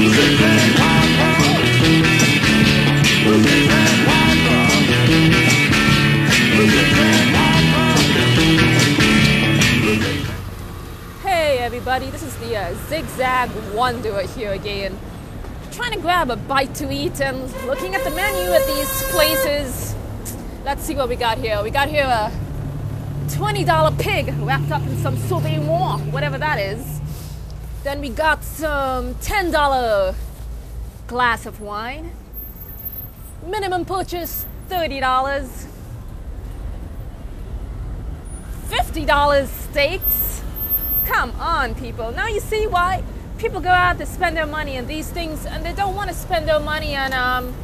Hey everybody, this is the Zig Zag Wanderer here again. Trying to grab a bite to eat and looking at the menu at these places. Let's see what we got here. We got here a $20 pig wrapped up in some sauvignon, whatever that is. Then we got some $10 glass of wine. Minimum purchase $30. $50 steaks. Come on, people. Now you see why people go out to spend their money on these things and they don't want to spend their money on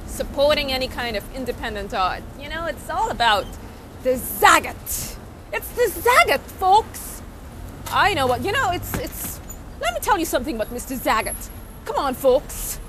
supporting any kind of independent art. You know, it's all about the Zagat. It's the Zagat, folks. I know what, you know, it's let me tell you something about Mr. Zagat. Come on, folks.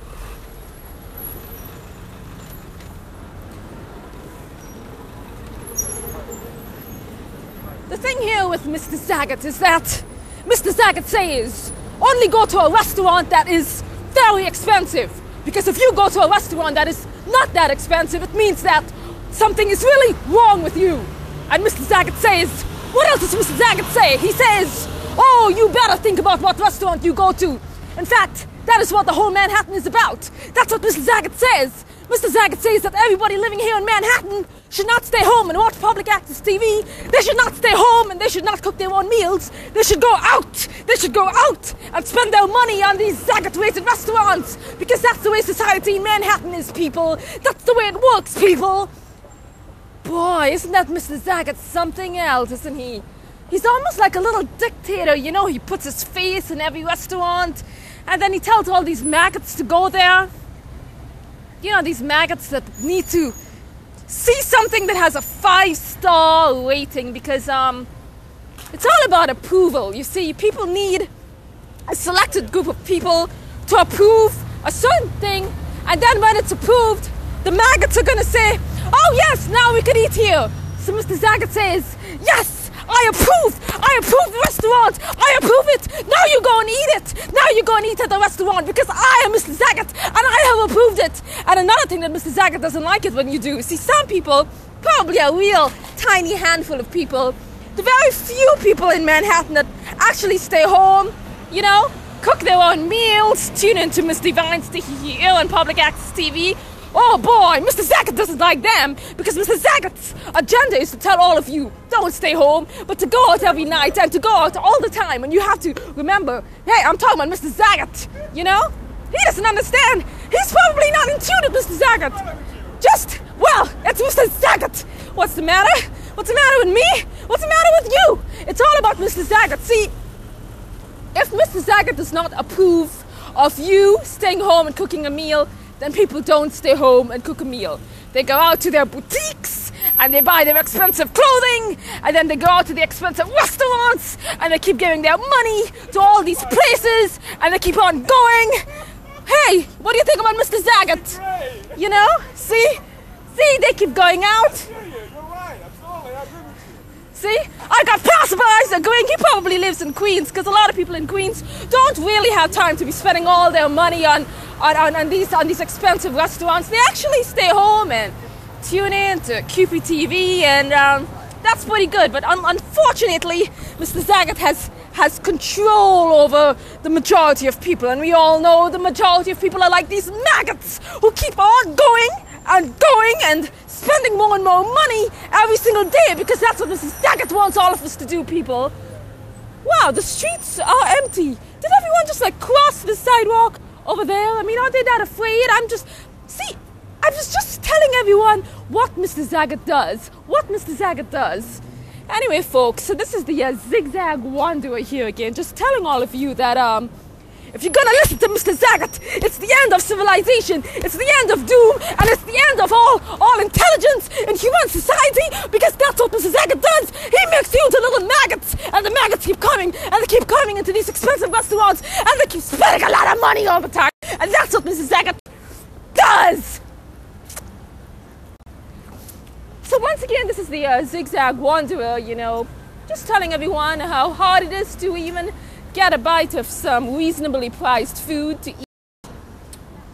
The thing here with Mr. Zagat is that Mr. Zagat says only go to a restaurant that is very expensive. Because if you go to a restaurant that is not that expensive, it means that something is really wrong with you. And Mr. Zagat says, what else does Mr. Zagat say? He says, oh, you better think about what restaurant you go to. In fact, that is what the whole Manhattan is about. That's what Mr. Zagat says. Mr. Zagat says that everybody living here in Manhattan should not stay home and watch public access TV. They should not stay home and they should not cook their own meals. They should go out. They should go out and spend their money on these Zagat-rated restaurants. Because that's the way society in Manhattan is, people. That's the way it works, people. Boy, isn't that Mr. Zagat something else, isn't he? He's almost like a little dictator, you know. He puts his face in every restaurant and then he tells all these maggots to go there. You know, these maggots that need to see something that has a 5-star rating because it's all about approval. You see, people need a selected group of people to approve a certain thing, and then when it's approved, the maggots are going to say, oh yes, now we can eat here. So Mr. Zagat says, yes, I approve the restaurant, I approve it, now you go and eat it, now you go and eat at the restaurant because I am Mr. Zagat and I have approved it. And another thing that Mr. Zagat doesn't like it when you do, see, some people, probably a real tiny handful of people, the very few people in Manhattan that actually stay home, you know, cook their own meals, tune into Miss Divine's Sticky Ill on public access TV. Oh boy, Mr. Zagat doesn't like them because Mr. Zagat's agenda is to tell all of you, don't stay home, but to go out every night and to go out all the time. And you have to remember, hey, I'm talking about Mr. Zagat, you know? He doesn't understand. He's probably not in tune with Mr. Zagat. Well, it's Mr. Zagat. What's the matter? What's the matter with me? What's the matter with you? It's all about Mr. Zagat. See, if Mr. Zagat does not approve of you staying home and cooking a meal, then people don't stay home and cook a meal. They go out to their boutiques and they buy their expensive clothing and then they go out to the expensive restaurants and they keep giving their money to all these places and they keep on going. Hey, what do you think about Mr. Zagat? You know, see, they keep going out. You're right, absolutely, I agree with you. See, I got passerbys agreeing. He probably lives in Queens because a lot of people in Queens don't really have time to be spending all their money on these expensive restaurants. They actually stay home and tune in to QPTV, and that's pretty good. But unfortunately, Mr. Zagat has control over the majority of people, and we all know the majority of people are like these maggots who keep on going and spending more and more money every single day because that's what Mrs. Zagat wants all of us to do, people. Wow, the streets are empty. Did everyone just like cross the sidewalk over there? I mean, are they that afraid? I was just telling everyone what Mr. Zagat does. What Mr. Zagat does. Anyway, folks, so this is the Zig Zag Wanderer here again, just telling all of you that if you're gonna listen to Mr. Zagat, it's the end of civilization, it's the end of doom, and it's the end of all intelligence in human society, because that's what Mr. Zagat does. He makes you into little maggots, and the maggots keep coming, and they keep coming into these expensive restaurants, and they keep spending a lot of money all the time, and that's what Mr. Zagat does. So once again, this is the Zig Zag Wanderer, you know, just telling everyone how hard it is to even get a bite of some reasonably priced food to eat,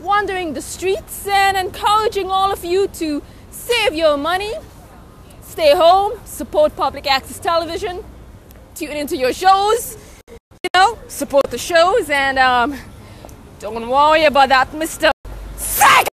wandering the streets, and encouraging all of you to save your money, stay home, support public access television, tune into your shows, support the shows, and don't worry about that Mr. Zagat!